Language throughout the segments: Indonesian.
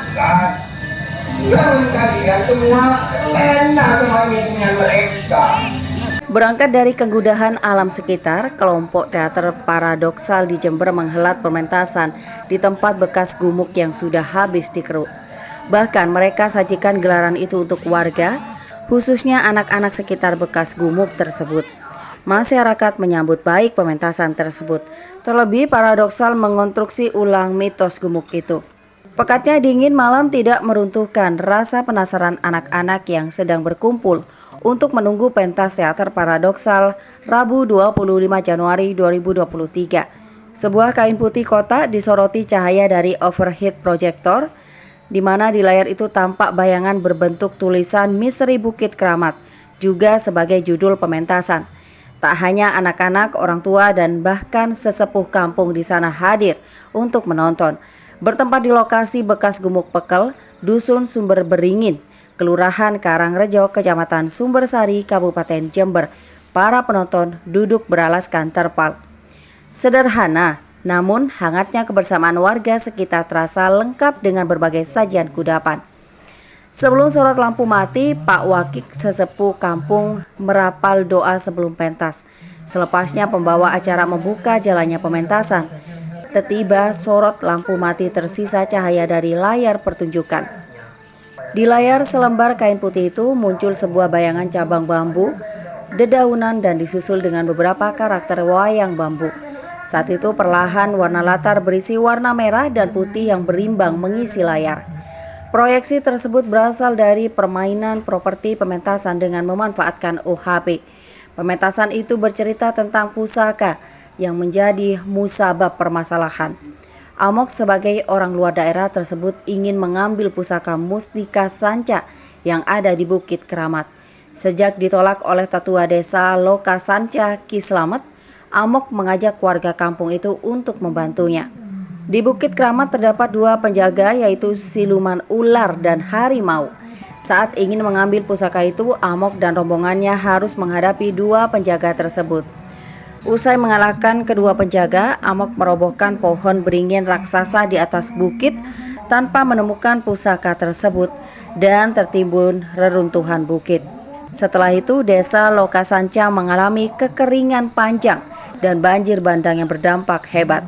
makan. Dan kalian semua enak sama minumnya mereka. Berangkat dari kegudahan alam sekitar, kelompok teater paradoksal di Jember menghelat pementasan di tempat bekas gumuk yang sudah habis dikeruk. Bahkan mereka sajikan gelaran itu untuk warga, khususnya anak-anak sekitar bekas gumuk tersebut. Masyarakat menyambut baik pementasan tersebut. Terlebih paradoksal mengonstruksi ulang mitos gumuk itu. Pekatnya dingin malam tidak meruntuhkan rasa penasaran anak-anak yang sedang berkumpul untuk menunggu pentas teater paradoksal Rabu 25 Januari 2023. Sebuah kain putih kotak disoroti cahaya dari overhead projector, di mana di layar itu tampak bayangan berbentuk tulisan Misteri Bukit Keramat, juga sebagai judul pementasan. Tak hanya anak-anak, orang tua, dan bahkan sesepuh kampung di sana hadir untuk menonton. Bertempat di lokasi bekas gumuk Pekel, Dusun Sumber Beringin, Kelurahan Karangrejo, Kecamatan Sumbersari, Kabupaten Jember. Para penonton duduk beralaskan terpal. Sederhana, namun hangatnya kebersamaan warga sekitar terasa lengkap dengan berbagai sajian kudapan. Sebelum sorot lampu mati, Pak Wakik sesepuh kampung merapal doa sebelum pentas. Selepasnya pembawa acara membuka jalannya pementasan. Tiba sorot lampu mati tersisa cahaya dari layar pertunjukan. Di layar selembar kain putih itu muncul sebuah bayangan cabang bambu, dedaunan dan disusul dengan beberapa karakter wayang bambu. Saat itu perlahan warna latar berisi warna merah dan putih yang berimbang mengisi layar. Proyeksi tersebut berasal dari permainan properti pementasan dengan memanfaatkan OHP. Pementasan itu bercerita tentang pusaka yang menjadi musabab permasalahan. Amok sebagai orang luar daerah tersebut ingin mengambil pusaka Mustika Sanca yang ada di Bukit Keramat. Sejak ditolak oleh tetua desa Loka Sanca Ki Slamet, Amok mengajak warga kampung itu untuk membantunya. Di Bukit Keramat terdapat dua penjaga, yaitu siluman ular dan harimau. Saat ingin mengambil pusaka itu, Amok dan rombongannya harus menghadapi dua penjaga tersebut. Usai mengalahkan kedua penjaga, Amok merobohkan pohon beringin raksasa di atas bukit tanpa menemukan pusaka tersebut dan tertimbun reruntuhan bukit. Setelah itu, desa Loka Sanca mengalami kekeringan panjang dan banjir bandang yang berdampak hebat.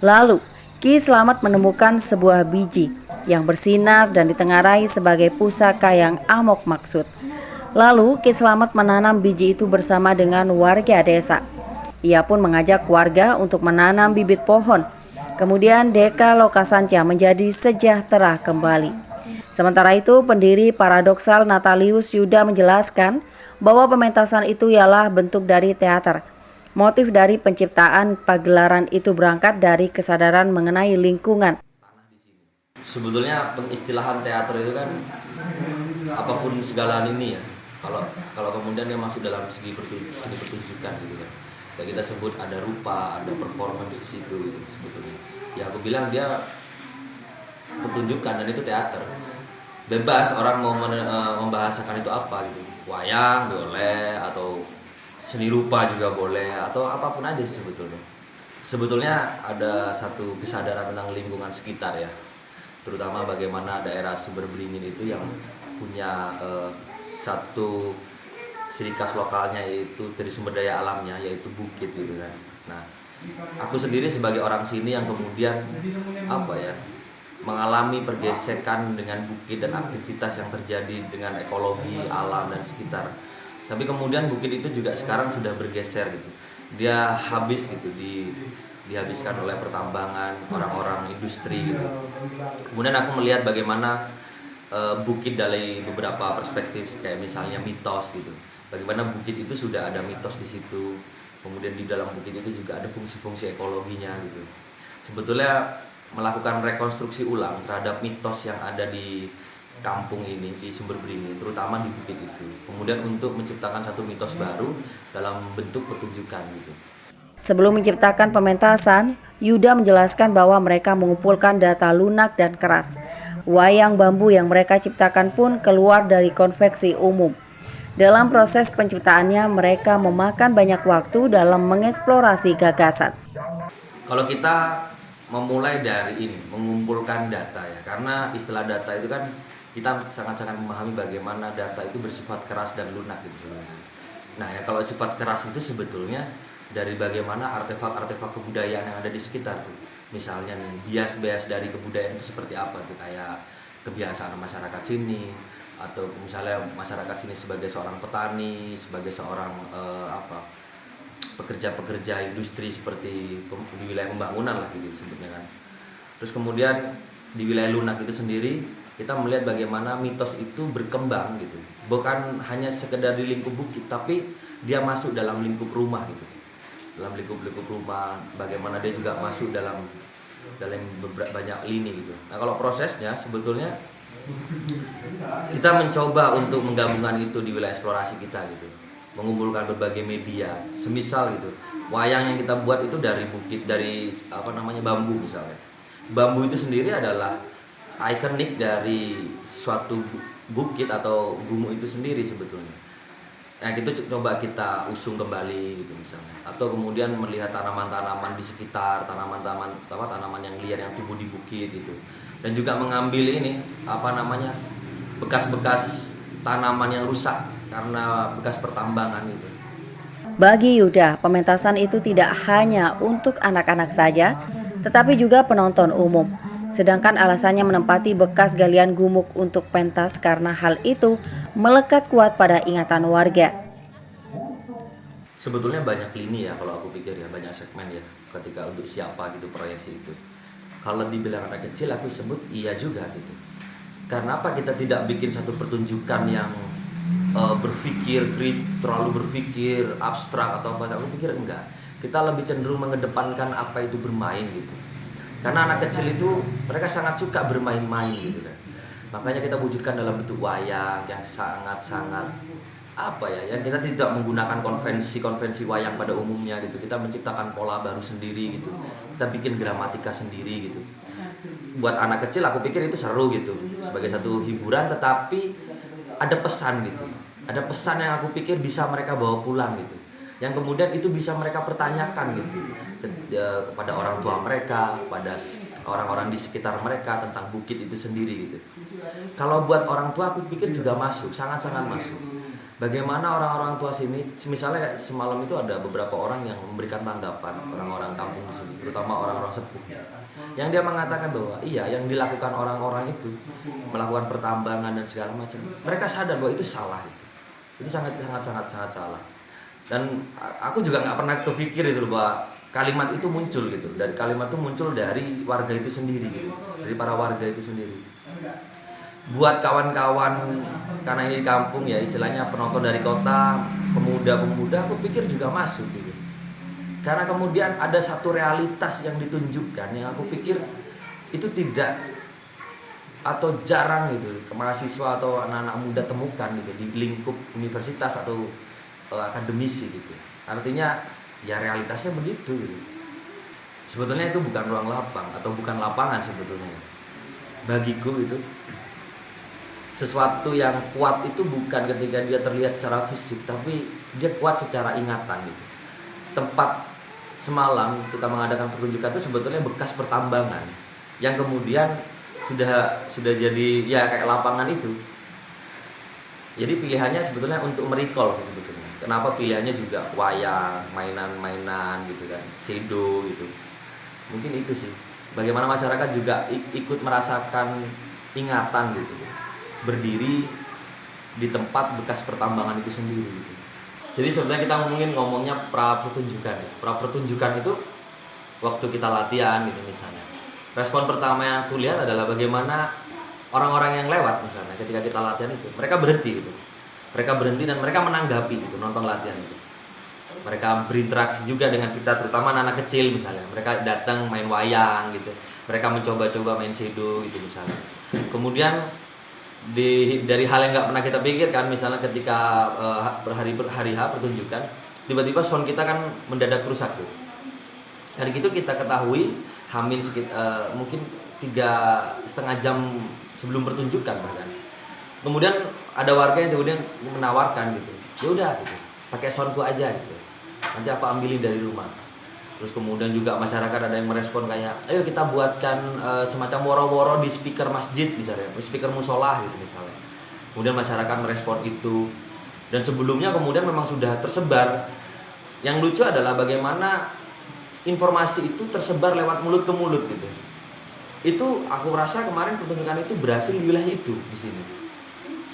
Lalu, Ki Slamet menemukan sebuah biji yang bersinar dan ditengarai sebagai pusaka yang Amok maksud. Lalu, Ki Slamet menanam biji itu bersama dengan warga desa. Ia pun mengajak warga untuk menanam bibit pohon. Kemudian Desa Loka Sanca menjadi sejahtera kembali. Sementara itu, pendiri paradoksal Natalius Yuda menjelaskan bahwa pementasan itu ialah bentuk dari teater. Motif dari penciptaan pagelaran itu berangkat dari kesadaran mengenai lingkungan. Sebetulnya pengistilahan teater itu kan apapun segala ini ya. Kalau kemudian dia masuk dalam segi pertunjukan gitu kan. Ya kita sebut ada rupa, ada performance di situ gitu, sebetulnya. Ya aku bilang dia pertunjukan dan itu teater. Bebas orang mau membahasakan itu apa gitu. Wayang boleh atau seni rupa juga boleh atau apapun aja sih sebetulnya. Sebetulnya ada satu kesadaran tentang lingkungan sekitar ya. Terutama bagaimana daerah Sumber Beringin itu yang punya satu ciri khas lokalnya, yaitu dari sumber daya alamnya, yaitu bukit gitu kan. Nah, aku sendiri sebagai orang sini yang kemudian mengalami pergesekan dengan bukit dan aktivitas yang terjadi dengan ekologi alam dan sekitar. Tapi kemudian bukit itu juga sekarang sudah bergeser gitu. Dia habis gitu, dihabiskan oleh pertambangan, orang-orang industri gitu. Kemudian aku melihat bagaimana bukit dari beberapa perspektif, kayak misalnya mitos gitu. Bagaimana bukit itu sudah ada mitos di situ. Kemudian di dalam bukit itu juga ada fungsi-fungsi ekologinya gitu. Sebetulnya melakukan rekonstruksi ulang terhadap mitos yang ada di kampung ini, di Sumber Beringin, terutama di bukit itu. Kemudian untuk menciptakan satu mitos baru dalam bentuk pertunjukan gitu. Sebelum menciptakan pementasan, Yuda menjelaskan bahwa mereka mengumpulkan data lunak dan keras. Wayang bambu yang mereka ciptakan pun keluar dari konveksi umum. Dalam proses penciptaannya, mereka memakan banyak waktu dalam mengeksplorasi gagasan. Kalau kita memulai dari ini, mengumpulkan data ya. Karena istilah data itu kan kita sangat-sangat memahami bagaimana data itu bersifat keras dan lunak gitu sebenarnya. Nah ya, kalau sifat keras itu sebetulnya dari bagaimana artefak-artefak kebudayaan yang ada di sekitar tuh. Misalnya nih, bias-bias dari kebudayaan itu seperti apa tuh, kayak kebiasaan masyarakat sini, atau misalnya masyarakat sini sebagai seorang petani, sebagai seorang pekerja-pekerja industri seperti di wilayah pembangunan lah gitu sebutnya kan. Terus kemudian di wilayah lunak itu sendiri kita melihat bagaimana mitos itu berkembang gitu, bukan hanya sekedar di lingkup bukit, tapi dia masuk dalam lingkup rumah gitu, dalam lingkup rumah, bagaimana dia juga masuk dalam banyak lini gitu. Nah kalau prosesnya sebetulnya kita mencoba untuk menggabungkan itu di wilayah eksplorasi kita gitu, mengumpulkan berbagai media, semisal gitu wayang yang kita buat itu dari bukit, dari bambu misalnya. Bambu itu sendiri adalah ikonik dari suatu bukit atau gumuk itu sendiri sebetulnya. Nah itu coba kita usung kembali gitu misalnya. Atau kemudian melihat tanaman-tanaman di sekitar, tanaman yang liar yang tumbuh di bukit gitu. Dan juga mengambil ini bekas-bekas tanaman yang rusak karena bekas pertambangan itu. Bagi Yuda, pementasan itu tidak hanya untuk anak-anak saja, tetapi juga penonton umum. Sedangkan alasannya menempati bekas galian gumuk untuk pentas karena hal itu melekat kuat pada ingatan warga. Sebetulnya banyak lini ya kalau aku pikir ya, banyak segmen ya ketika untuk siapa gitu proyeksi itu. Kalau dibilang anak kecil aku sebut iya juga gitu. Karena apa kita tidak bikin satu pertunjukan yang terlalu berpikir abstrak atau apa? Aku pikir enggak. Kita lebih cenderung mengedepankan apa itu bermain gitu. Karena anak kecil itu mereka sangat suka bermain-main gitu kan. Makanya kita wujudkan dalam bentuk wayang yang sangat-sangat yang kita tidak menggunakan konvensi wayang pada umumnya gitu. Kita menciptakan pola baru sendiri gitu. Kita bikin gramatika sendiri gitu. Buat anak kecil aku pikir itu seru gitu. Sebagai satu hiburan tetapi ada pesan gitu. Ada pesan yang aku pikir bisa mereka bawa pulang gitu. Yang kemudian itu bisa mereka pertanyakan gitu kepada orang tua mereka, pada orang-orang di sekitar mereka tentang bukit itu sendiri gitu. Kalau buat orang tua aku pikir juga masuk, sangat-sangat masuk. Bagaimana orang-orang tua sini, misalnya semalam itu ada beberapa orang yang memberikan tanggapan, orang-orang kampung di sini, terutama orang-orang sepuh. Yang dia mengatakan bahwa iya yang dilakukan orang-orang itu, melakukan pertambangan dan segala macam, mereka sadar bahwa itu salah gitu. Itu sangat salah. Dan aku juga nggak pernah kepikir itu bahwa kalimat itu muncul gitu. Dari kalimat itu muncul dari warga itu sendiri gitu, dari para warga itu sendiri. Buat kawan-kawan karena ini di kampung ya istilahnya penonton dari kota, pemuda-pemuda, aku pikir juga masuk gitu. Karena kemudian ada satu realitas yang ditunjukkan yang aku pikir itu tidak atau jarang gitu ke mahasiswa atau anak-anak muda temukan gitu di lingkup universitas atau akademisi gitu. Artinya ya realitasnya begitu gitu. Sebetulnya itu bukan ruang lapang atau bukan lapangan sebetulnya. Bagiku itu sesuatu yang kuat itu bukan ketika dia terlihat secara fisik, tapi dia kuat secara ingatan gitu. Tempat semalam kita mengadakan pertunjukan itu sebetulnya bekas pertambangan yang kemudian sudah jadi ya kayak lapangan itu. Jadi pilihannya sebetulnya untuk merecall sih sebetulnya. Kenapa pilihannya juga wayang, mainan-mainan gitu kan, shadow gitu. Mungkin itu sih. Bagaimana masyarakat juga ikut merasakan ingatan gitu. Berdiri di tempat bekas pertambangan itu sendiri gitu. Jadi sebenarnya kita ngomongnya pra pertunjukan ya. Pra pertunjukan itu waktu kita latihan gitu misalnya. Respon pertama yang aku lihat adalah bagaimana orang-orang yang lewat misalnya ketika kita latihan itu, mereka berhenti gitu. Mereka berhenti dan mereka menanggapi gitu nonton latihan itu. Mereka berinteraksi juga dengan kita, terutama anak kecil misalnya. Mereka datang main wayang gitu. Mereka mencoba-coba main shadow gitu misalnya. Kemudian dari hal yang nggak pernah kita pikirkan, misalnya ketika hari H pertunjukan, tiba-tiba sound kita kan mendadak rusak tuh. Dari itu kita ketahui mungkin 3,5 jam sebelum pertunjukan bahkan. Kemudian ada warga yang kemudian menawarkan gitu, ya udah gitu, pakai soundku aja gitu, nanti aku ambilin dari rumah. Terus kemudian juga masyarakat ada yang merespon kayak, ayo kita buatkan semacam woro-woro di speaker masjid misalnya, speaker musola gitu misalnya. Kemudian masyarakat merespon itu. Dan sebelumnya kemudian memang sudah tersebar. Yang lucu adalah bagaimana informasi itu tersebar lewat mulut ke mulut gitu. Itu aku rasa kemarin pertunjukan itu berhasil di wilayah itu di sini.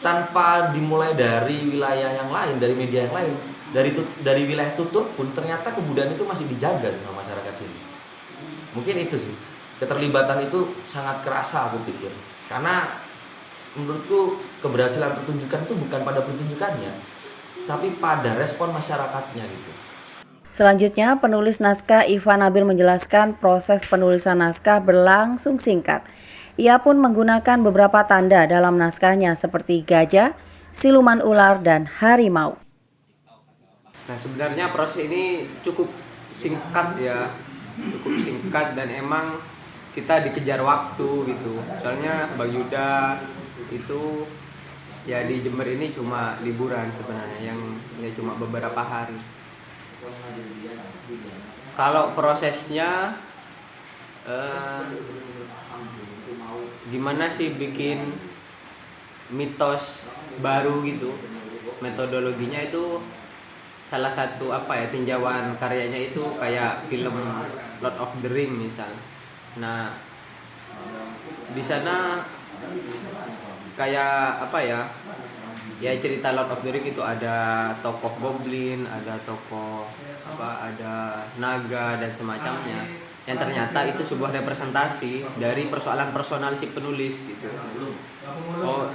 Tanpa dimulai dari wilayah yang lain, dari media yang lain. Dari wilayah tutur pun ternyata kebudayaan itu masih dijaga sama masyarakat sini. Mungkin itu sih, keterlibatan itu sangat kerasa aku pikir. Karena menurutku keberhasilan pertunjukan itu bukan pada pertunjukannya, tapi pada respon masyarakatnya gitu. Selanjutnya, penulis naskah Ivan Nabil menjelaskan proses penulisan naskah berlangsung singkat. Ia pun menggunakan beberapa tanda dalam naskahnya seperti gajah, siluman ular, dan harimau. Nah, sebenarnya proses ini cukup singkat ya, cukup singkat dan emang kita dikejar waktu gitu. Soalnya Bang Yuda itu ya di Jember ini cuma liburan sebenarnya, yang ya cuma beberapa hari. Kalau prosesnya gimana sih bikin mitos baru gitu, metodologinya itu salah satu tinjauan karyanya itu kayak film Lord of the Ring misal. Nah, di sana kayak ya cerita Lord of the Ring itu ada tokoh goblin, ada tokoh ada naga dan semacamnya, yang ternyata itu sebuah representasi dari persoalan personal si penulis gitu. Oh,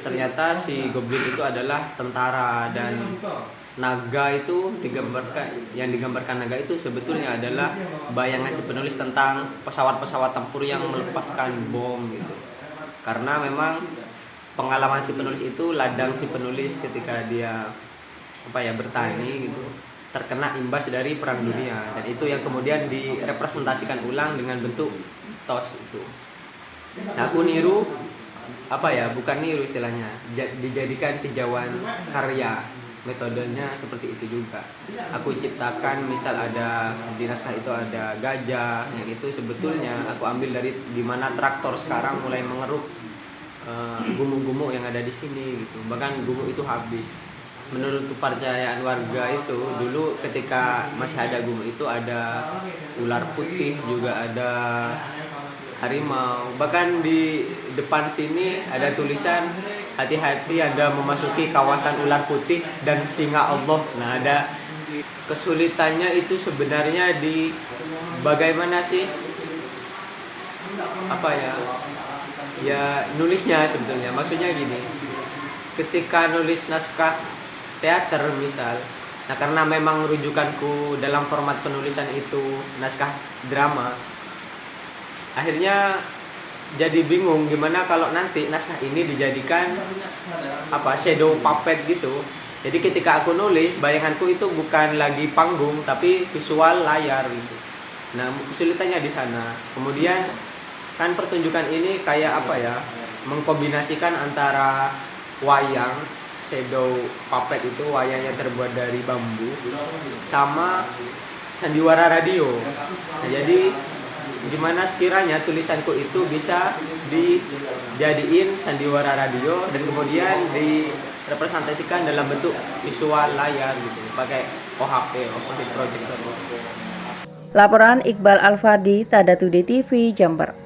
ternyata si goblin itu adalah tentara, dan naga itu yang digambarkan naga itu sebetulnya adalah bayangan si penulis tentang pesawat-pesawat tempur yang melepaskan bom gitu. Karena memang pengalaman si penulis itu, ladang si penulis ketika dia bertani gitu, terkena imbas dari perang dunia, dan itu yang kemudian direpresentasikan ulang dengan bentuk tos itu. Nah, aku niru bukan niru istilahnya, dijadikan tinjauan karya. Metodenya seperti itu juga. Aku ciptakan misal ada di naskah itu ada gajah, yang itu sebetulnya aku ambil dari dimana traktor sekarang mulai mengeruk gumuk-gumuk yang ada di sini gitu. Bahkan gumuk itu habis. Menurut kepercayaan warga itu dulu ketika masih ada gumuk itu ada ular putih, juga ada harimau. Bahkan di depan sini ada tulisan, hati-hati Anda memasuki kawasan ular putih dan singa Allah. Nah, ada kesulitannya itu sebenarnya di bagaimana sih nulisnya sebetulnya. Maksudnya gini, ketika nulis naskah teater misal, nah karena memang rujukanku dalam format penulisan itu naskah drama, akhirnya jadi bingung gimana kalau nanti naskah ini dijadikan shadow puppet gitu. Jadi ketika aku nulis, bayanganku itu bukan lagi panggung tapi visual layar gitu. Nah, kesulitannya di sana. Kemudian kan pertunjukan ini kayak mengkombinasikan antara wayang, shadow puppet itu wayang yang terbuat dari bambu, sama sandiwara radio. Nah, jadi gimana sekiranya tulisanku itu bisa dijadiin sandiwara radio dan kemudian direpresentasikan dalam bentuk visual layar gitu, pakai OHP, opposite projector. Laporan Iqbal Alfardi, Tada Today TV, Jember.